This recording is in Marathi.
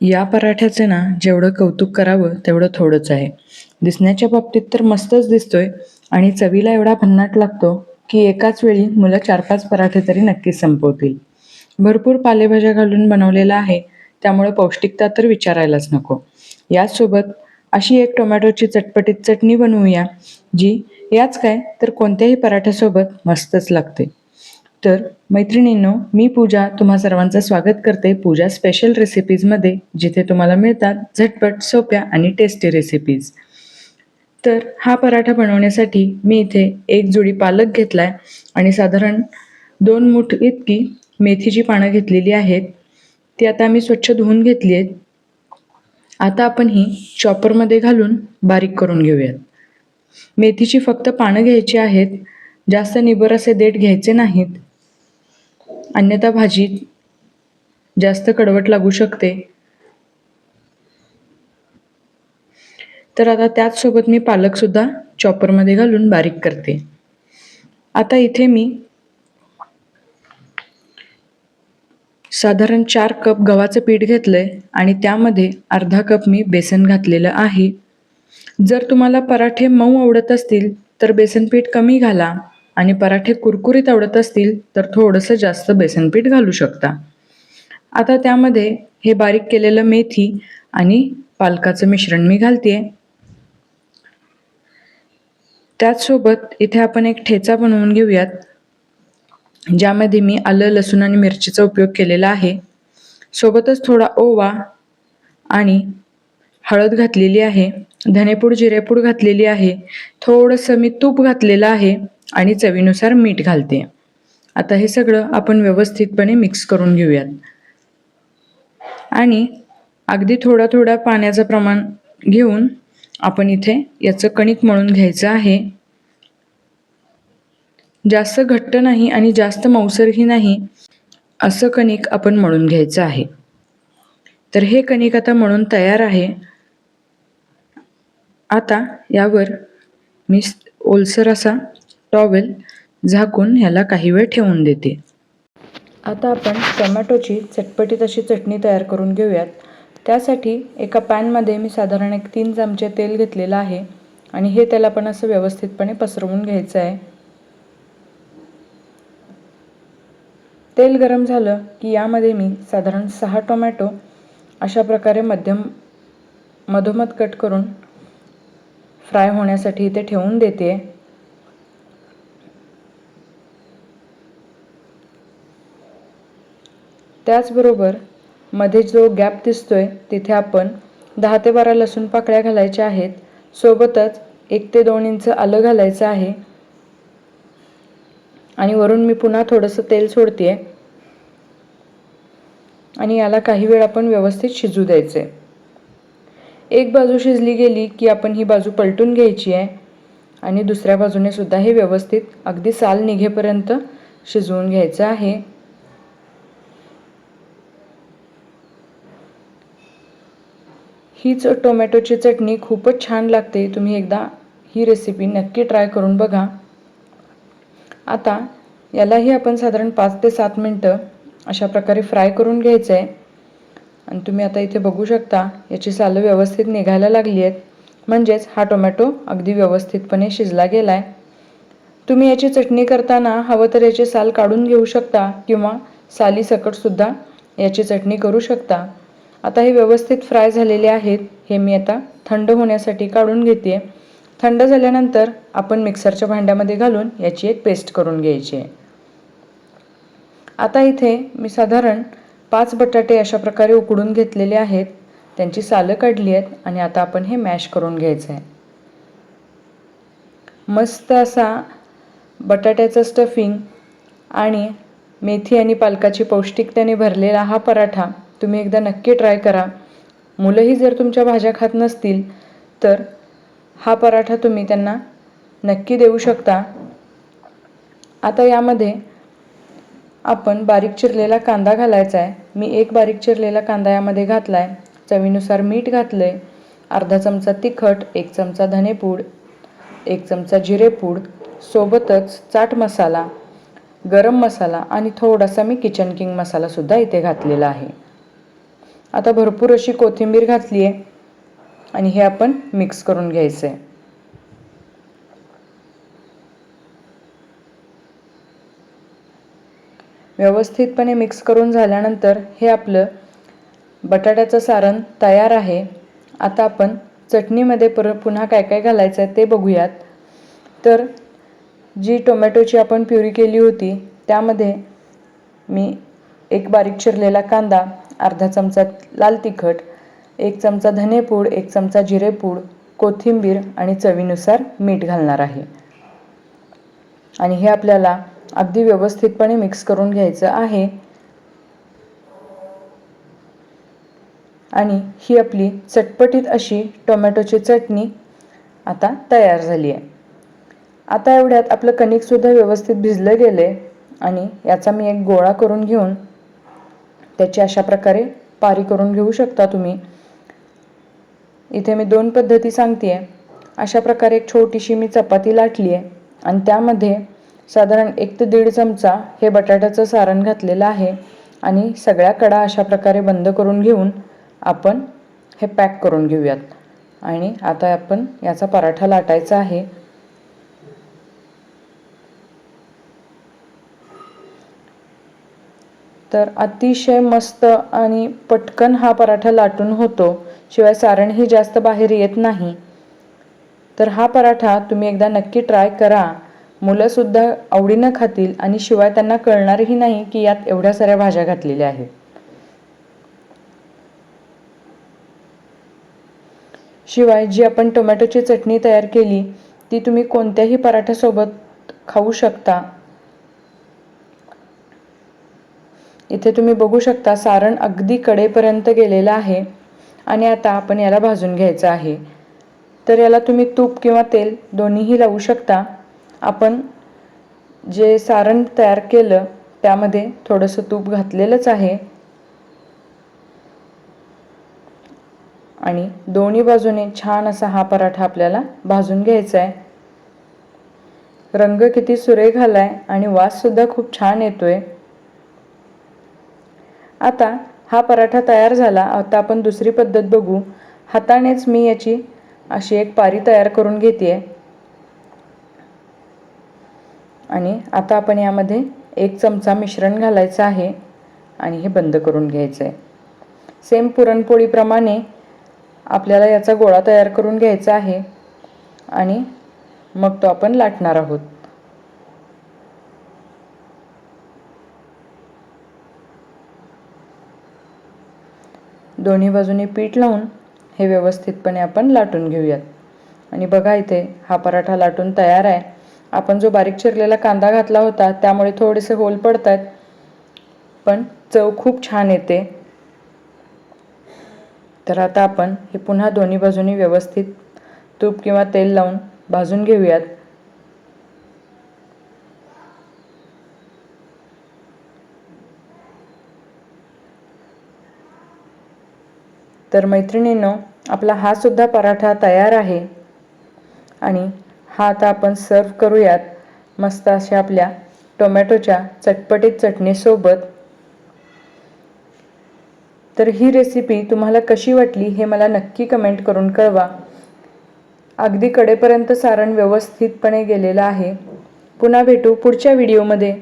या पराठ्याचे ना जेवढं कौतुक करावं तेवढं थोडंच आहे. दिसण्याच्या बाबतीत तर मस्तच दिसतोय आणि चवीला एवढा भन्नाट लागतो की एकाच वेळी मुलं 4-5 पराठे तरी नक्कीच संपवतील. भरपूर पालेभाज्या घालून बनवलेला आहे, त्यामुळे पौष्टिकता तर विचारायलाच नको. याचसोबत अशी एक टोमॅटोची चटपटीत चटणी बनवूया, जी याच काय तर कोणत्याही पराठ्यासोबत मस्तच लागते. तर मैत्रिणींनो, मी पूजा तुम्हा सर्वांचं स्वागत करते पूजा स्पेशल रेसिपीजमध्ये, जिथे तुम्हाला मिळतात झटपट, सोप्या आणि टेस्टी रेसिपीज. तर हा पराठा बनवण्यासाठी मी इथे एक जुडी पालक घेतलाय आणि साधारण 2 मूठ इतकी मेथीची पानं घेतलेली आहेत. ती आता मी स्वच्छ धुवून घेतली आहेत. आता आपण ही चॉपरमध्ये घालून बारीक करून घेऊयात. मेथीची फक्त पानं घ्यायची आहेत, जास्त निबर असे देठ घ्यायचे नाहीत, अन्यथा भाजी जास्त कडवट लागू शकते. तर आता त्याचसोबत मी पालकसुद्धा चॉपरमध्ये घालून बारीक करते. आता इथे मी साधारण 4 कप गव्हाचं पीठ घेतलंय आणि त्यामध्ये अर्धा कप मी बेसन घातलेलं आहे. जर तुम्हाला पराठे मऊ आवडत असतील तर बेसन पीठ कमी घाला आणि पराठे कुरकुरीत आवडत असतील तर थोडंसं जास्त बेसन पीठ घालू शकता. आता त्यामध्ये हे बारीक केलेलं मेथी आणि पालकाचं मिश्रण मी घालतेय. त्याचसोबत इथे आपण एक ठेचा बनवून घेऊयात, ज्यामध्ये मी आलं, लसूण आणि मिरचीचा उपयोग केलेला आहे. सोबतच थोडा ओवा आणि हळद घातलेली आहे, धनेपूड, जिरेपूड घातलेली आहे, थोडंसं मी तूप घातलेलं आहे आणि चवीनुसार मीठ घालते. आता हे सगळं आपण व्यवस्थितपणे मिक्स करून घेऊयात आणि अगदी थोडा थोडा पाण्याचं प्रमाण घेऊन आपण इथे याचं कणिक मळून घ्यायचं आहे. जास्त घट्ट नाही आणि जास्त मऊसरही नाही, असं कणिक आपण मळून घ्यायचं आहे. तर हे कणिक आता मळून तयार आहे. आता यावर मी ओलसर असा टॉवेल झाकून ह्याला काही वेळ ठेवून देते. आता आपण टोमॅटोची चटपटीत अशी चटणी तयार करून घेऊयात. त्यासाठी एका पॅनमध्ये मी साधारण 3 चमचे तेल घेतलेलं आहे आणि हे तेल आपण असं व्यवस्थितपणे पसरवून घ्यायचं आहे. तेल गरम झालं की यामध्ये मी साधारण 6 टोमॅटो अशा प्रकारे मधोमध कट करून फ्राय होण्यासाठी इथे ठेवून देते. त्याचबरोबर मध्ये जो गॅप दिसतोय तिथे आपण 10 ते 12 लसूण पाकळ्या घालायच्या आहेत. सोबतच 1 ते 2 इंच आलं घालायचं आहे आणि वरून मी पुन्हा थोडंसं तेल सोडते आणि याला काही वेळ आपण व्यवस्थित शिजू द्यायचे. एक बाजू शिजली गेली की आपण ही बाजू पलटून घ्यायची आहे आणि दुसऱ्या बाजूने सुद्धा हे व्यवस्थित अगदी साल निघेपर्यंत शिजवून घ्यायचं आहे. हीच टोमॅटोची चटणी खूपच छान लागते. तुम्ही एकदा ही रेसिपी नक्की ट्राय करून बघा. आता यालाही आपण साधारण 5 ते 7 मिनटं अशा प्रकारे फ्राय करून घ्यायचं आहे आणि तुम्ही आता इथे बघू शकता याची सालं व्यवस्थित निघायला लागली आहेत, म्हणजेच हा टोमॅटो अगदी व्यवस्थितपणे शिजला गेला आहे. तुम्ही याची चटणी करताना हवं तर याची साल काढून घेऊ शकता किंवा सालीसकटसुद्धा याची चटणी करू शकता. आता हे व्यवस्थित फ्राय झालेले आहेत. हे मी आता थंड होण्यासाठी काढून घेते. थंड झाल्यानंतर आपण मिक्सरच्या भांड्यामध्ये घालून याची एक पेस्ट करून घ्यायची आहे. आता इथे मी साधारण 5 बटाटे अशा प्रकारे उकडून घेतलेले आहेत, त्यांची सालं काढली आहेत आणि आता आपण हे मॅश करून घ्यायचं आहे. मस्त असा बटाट्याचं स्टफिंग आणि मेथी आणि पालकाची पौष्टिकतेने भरलेला हा पराठा तुम्ही एकदा नक्की ट्राय करा. मुलंही जर तुमच्या भाज्या खात नसतील तर हा पराठा तुम्ही त्यांना नक्की देऊ शकता. आता यामध्ये आपण बारीक चिरलेला कांदा घालायचा आहे. मी एक बारीक चिरलेला कांदा यामध्ये घातला आहे. चवीनुसार मीठ घातलं आहे, अर्धा चमचा तिखट, 1 चमचा धनेपूड, 1 चमचा जिरेपूड, सोबतच चाट मसाला, गरम मसाला आणि थोडासा मी किचन किंग मसालासुद्धा इथे घातलेला आहे. आता भरपूर अशी कोथिंबीर घातली आहे आणि हे आपण मिक्स करून घ्यायचं आहे. व्यवस्थितपणे मिक्स करून झाल्यानंतर हे आपलं बटाट्याचं सारण तयार आहे. आता आपण चटणीमध्ये पुन्हा काय काय घालायचं आहे ते बघूयात. तर जी टोमॅटोची आपण प्युरी केली होती त्यामध्ये मी एक बारीक चिरलेला कांदा, अर्धा चमचा लाल तिखट, 1 चमचा धनेपूड, 1 चमचा जिरेपूड, कोथिंबीर आणि चवीनुसार मीठ घालणार आहे. आणि हे आपल्याला अगदी व्यवस्थितपणे मिक्स करून घ्यायचं आहे. आणि ही आपली चटपटीत अशी टोमॅटोची चटणी आता तयार झाली आहे. आता एवढ्यात आपलं कणिकसुद्धा व्यवस्थित भिजलं गेलं आहे आणि याचा मी एक गोळा करून घेऊन त्याची अशा प्रकारे पारी करून घेऊ शकता तुम्ही. इथे मी 2 पद्धती सांगते आहे. अशा प्रकारे एक छोटीशी मी चपाती लाटली आहे आणि त्यामध्ये साधारण 1 ते 1.5 चमचा हे बटाट्याचं सारण घातलेलं आहे आणि सगळ्या कडा अशा प्रकारे बंद करून घेऊन आपण हे पॅक करून घेऊयात. आणि आता आपण याचा पराठा लाटायचा आहे. तर अतिशय मस्त आणि पटकन हा पराठा लाटून होतो, शिवाय सारणही जास्त बाहेर येत नाही. तर हा पराठा तुम्ही एकदा नक्की ट्राय करा. मुलंसुद्धा आवडीनं खातील आणि शिवाय त्यांना कळणारही नाही की यात एवढ्या साऱ्या भाज्या घातलेल्या आहेत. शिवाय जी आपण टोमॅटोची चटणी तयार केली ती तुम्ही कोणत्याही पराठ्यासोबत खाऊ शकता. इथे तुम्ही बघू शकता सारण अगदी कडेपर्यंत गेलेलं आहे आणि आता आपण याला भाजून घ्यायचं आहे. तर याला तुम्ही तूप किंवा तेल दोन्हीही लावू शकता. आपण जे सारण तयार केलं त्यामध्ये थोडंसं तूप घातलेलंच आहे आणि दोन्ही बाजूने छान असा हा पराठा आपल्याला भाजून घ्यायचा आहे. रंग किती सुरेख आलाय आणि वाससुद्धा खूप छान येतोय. आता हा पराठा तयार झाला. आता आपण दुसरी पद्धत बघू. हातानेच मी याची अशी एक पारी तयार करून घेते आणि आता आपण यामध्ये 1 चमचा मिश्रण घालायचं आहे आणि हे बंद करून घ्यायचं आहे. सेम पुरणपोळीप्रमाणे आपल्याला याचा गोळा तयार करून घ्यायचा आहे आणि मग तो आपण लाटणार आहोत. दोन्ही बाजूनी पीठ लावून हे व्यवस्थितपणे आपण लाटून घेऊयात. आणि बघा इथे हा पराठा लाटून तयार आहे. आपण जो बारीक चिरलेला कांदा घातला होता त्यामुळे थोडेसे होल पडतात, पण चव खूप छान येते. तर आता आपण हे पुन्हा दोन्ही बाजूनी व्यवस्थित तूप किंवा तेल लावून भाजून घेऊयात. तर मैत्रिणींनो, आपला हा सुद्धा पराठा तयार आहे आणि हा आता आपण सर्व करूयात मस्त अशा आपल्या टोमॅटोच्या चटपटीत चटणीसोबत. तर ही रेसिपी तुम्हाला कशी वाटली हे मला नक्की कमेंट करून कळवा. अगदी कडेपर्यंत सारण व्यवस्थितपणे गेलेलं आहे. पुन्हा भेटू पुढच्या व्हिडिओमध्ये.